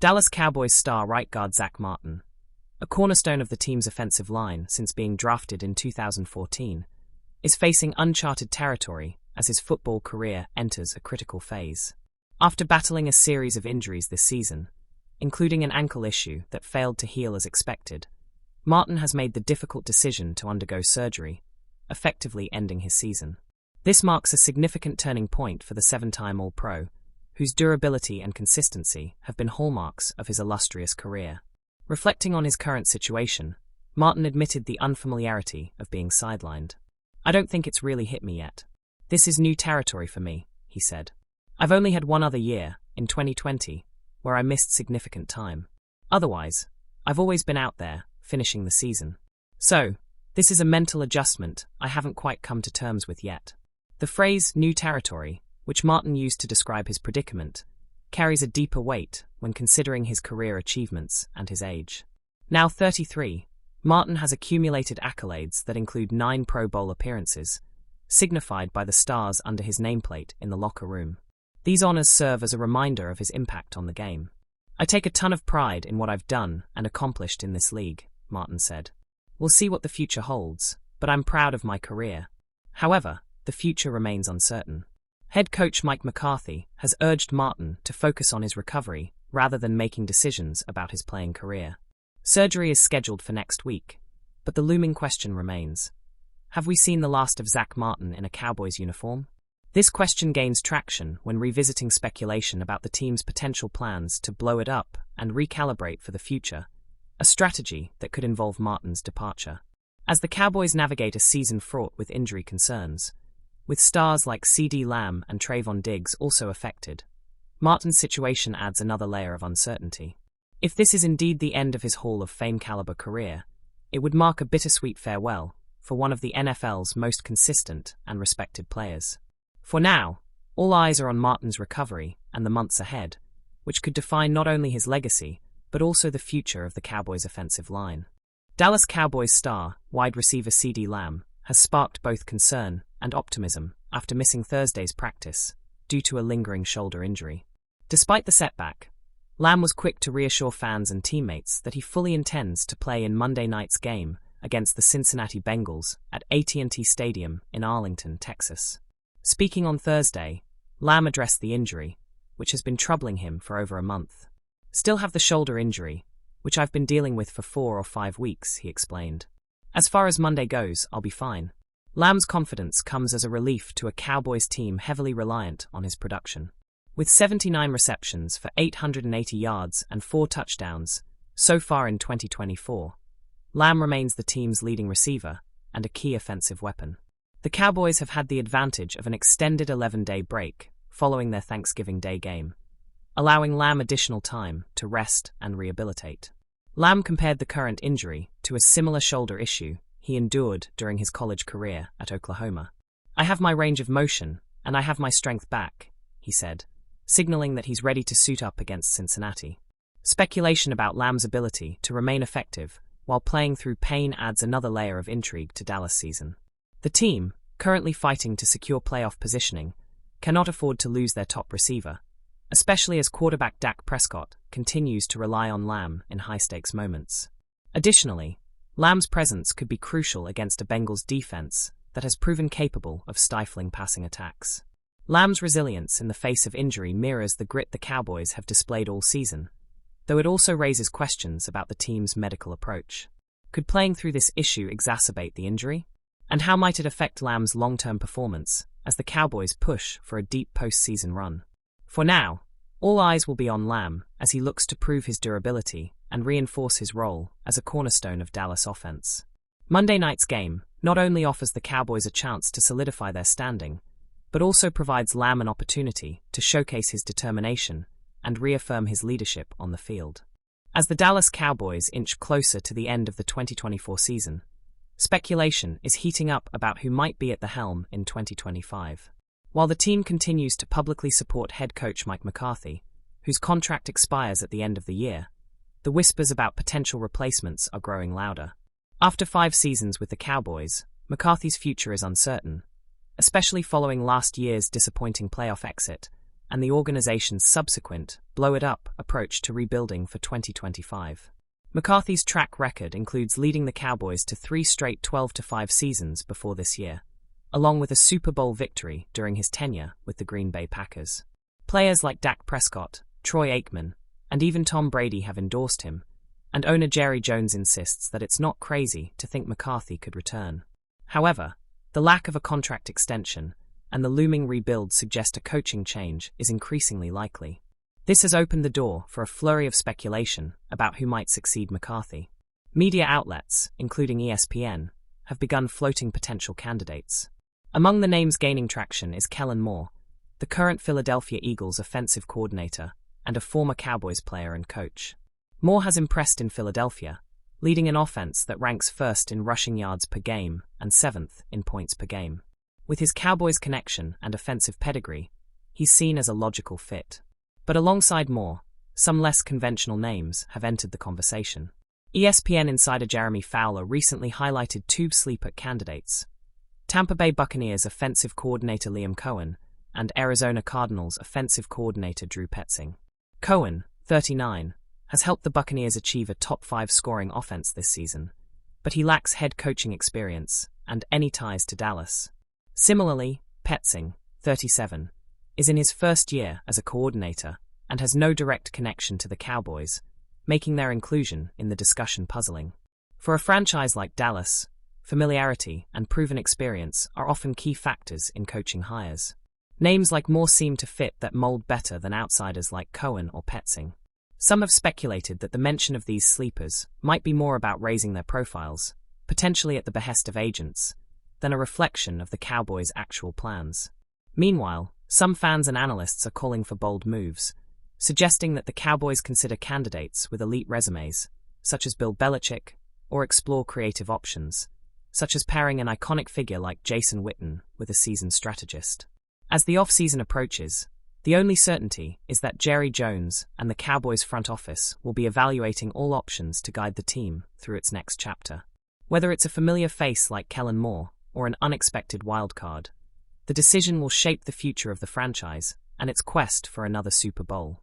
Dallas Cowboys star right guard Zack Martin, a cornerstone of the team's offensive line since being drafted in 2014, is facing uncharted territory as his football career enters a critical phase. After battling a series of injuries this season, including an ankle issue that failed to heal as expected, Martin has made the difficult decision to undergo surgery, effectively ending his season. This marks a significant turning point for the seven-time All-Pro, whose durability and consistency have been hallmarks of his illustrious career. Reflecting on his current situation, Martin admitted the unfamiliarity of being sidelined. "I don't think it's really hit me yet. This is new territory for me," he said. "I've only had one other year, in 2020, where I missed significant time. Otherwise, I've always been out there, finishing the season. So, this is a mental adjustment I haven't quite come to terms with yet." The phrase new territory, which Martin used to describe his predicament, carries a deeper weight when considering his career achievements and his age. Now 33, Martin has accumulated accolades that include 9 Pro Bowl appearances, signified by the stars under his nameplate in the locker room. These honors serve as a reminder of his impact on the game. "I take a ton of pride in what I've done and accomplished in this league," Martin said. "We'll see what the future holds, but I'm proud of my career. However, the future remains uncertain." Head coach Mike McCarthy has urged Martin to focus on his recovery rather than making decisions about his playing career. Surgery is scheduled for next week, but the looming question remains: have we seen the last of Zack Martin in a Cowboys uniform? This question gains traction when revisiting speculation about the team's potential plans to blow it up and recalibrate for the future, a strategy that could involve Martin's departure. As the Cowboys navigate a season fraught with injury concerns, with stars like CeeDee Lamb and Trayvon Diggs also affected, Martin's situation adds another layer of uncertainty. If this is indeed the end of his Hall of Fame-caliber career, it would mark a bittersweet farewell for one of the NFL's most consistent and respected players. For now, all eyes are on Martin's recovery and the months ahead, which could define not only his legacy, but also the future of the Cowboys' offensive line. Dallas Cowboys star, wide receiver CeeDee Lamb, has sparked both concern and optimism after missing Thursday's practice due to a lingering shoulder injury. Despite the setback, Lamb was quick to reassure fans and teammates that he fully intends to play in Monday night's game against the Cincinnati Bengals at AT&T Stadium in Arlington, Texas. Speaking on Thursday, Lamb addressed the injury, which has been troubling him for over a month. "Still have the shoulder injury, which I've been dealing with for 4 or 5 weeks," he explained. "As far as Monday goes, I'll be fine." Lamb's confidence comes as a relief to a Cowboys team heavily reliant on his production. With 79 receptions for 880 yards and 4 touchdowns so far in 2024, Lamb remains the team's leading receiver and a key offensive weapon. The Cowboys have had the advantage of an extended 11-day break following their Thanksgiving Day game, allowing Lamb additional time to rest and rehabilitate. Lamb compared the current injury to a similar shoulder issue he endured during his college career at Oklahoma. "I have my range of motion, and I have my strength back," he said, signaling that he's ready to suit up against Cincinnati. Speculation about Lamb's ability to remain effective while playing through pain adds another layer of intrigue to Dallas' season. The team, currently fighting to secure playoff positioning, cannot afford to lose their top receiver, especially as quarterback Dak Prescott continues to rely on Lamb in high-stakes moments. Additionally, Lamb's presence could be crucial against a Bengals defense that has proven capable of stifling passing attacks. Lamb's resilience in the face of injury mirrors the grit the Cowboys have displayed all season, though it also raises questions about the team's medical approach. Could playing through this issue exacerbate the injury? And how might it affect Lamb's long-term performance as the Cowboys push for a deep postseason run? For now, all eyes will be on Lamb as he looks to prove his durability and reinforce his role as a cornerstone of Dallas offense. Monday night's game not only offers the Cowboys a chance to solidify their standing, but also provides Lamb an opportunity to showcase his determination and reaffirm his leadership on the field. As the Dallas Cowboys inch closer to the end of the 2024 season, speculation is heating up about who might be at the helm in 2025. While the team continues to publicly support head coach Mike McCarthy, whose contract expires at the end of the year, the whispers about potential replacements are growing louder. After 5 seasons with the Cowboys, McCarthy's future is uncertain, especially following last year's disappointing playoff exit and the organization's subsequent blow-it-up approach to rebuilding for 2025. McCarthy's track record includes leading the Cowboys to 3 straight 12-5 seasons before this year, along with a Super Bowl victory during his tenure with the Green Bay Packers. Players like Dak Prescott, Troy Aikman, and even Tom Brady have endorsed him, and owner Jerry Jones insists that it's not crazy to think McCarthy could return. However, the lack of a contract extension and the looming rebuild suggest a coaching change is increasingly likely. This has opened the door for a flurry of speculation about who might succeed McCarthy. Media outlets, including ESPN, have begun floating potential candidates. Among the names gaining traction is Kellen Moore, the current Philadelphia Eagles offensive coordinator and a former Cowboys player and coach. Moore has impressed in Philadelphia, leading an offense that ranks first in rushing yards per game and 7th in points per game. With his Cowboys connection and offensive pedigree, he's seen as a logical fit. But alongside Moore, some less conventional names have entered the conversation. ESPN insider Jeremy Fowler recently highlighted 2 sleeper candidates: Tampa Bay Buccaneers offensive coordinator Liam Cohen and Arizona Cardinals offensive coordinator Drew Petzing. Cohen, 39, has helped the Buccaneers achieve a top 5 scoring offense this season, but he lacks head coaching experience and any ties to Dallas. Similarly, Petzing, 37, is in his first year as a coordinator and has no direct connection to the Cowboys, making their inclusion in the discussion puzzling. For a franchise like Dallas, familiarity and proven experience are often key factors in coaching hires. Names like Moore seem to fit that mold better than outsiders like Cohen or Petzing. Some have speculated that the mention of these sleepers might be more about raising their profiles, potentially at the behest of agents, than a reflection of the Cowboys' actual plans. Meanwhile, some fans and analysts are calling for bold moves, suggesting that the Cowboys consider candidates with elite resumes, such as Bill Belichick, or explore creative options, such as pairing an iconic figure like Jason Witten with a seasoned strategist. As the off-season approaches, the only certainty is that Jerry Jones and the Cowboys front office will be evaluating all options to guide the team through its next chapter. Whether it's a familiar face like Kellen Moore or an unexpected wildcard, the decision will shape the future of the franchise and its quest for another Super Bowl.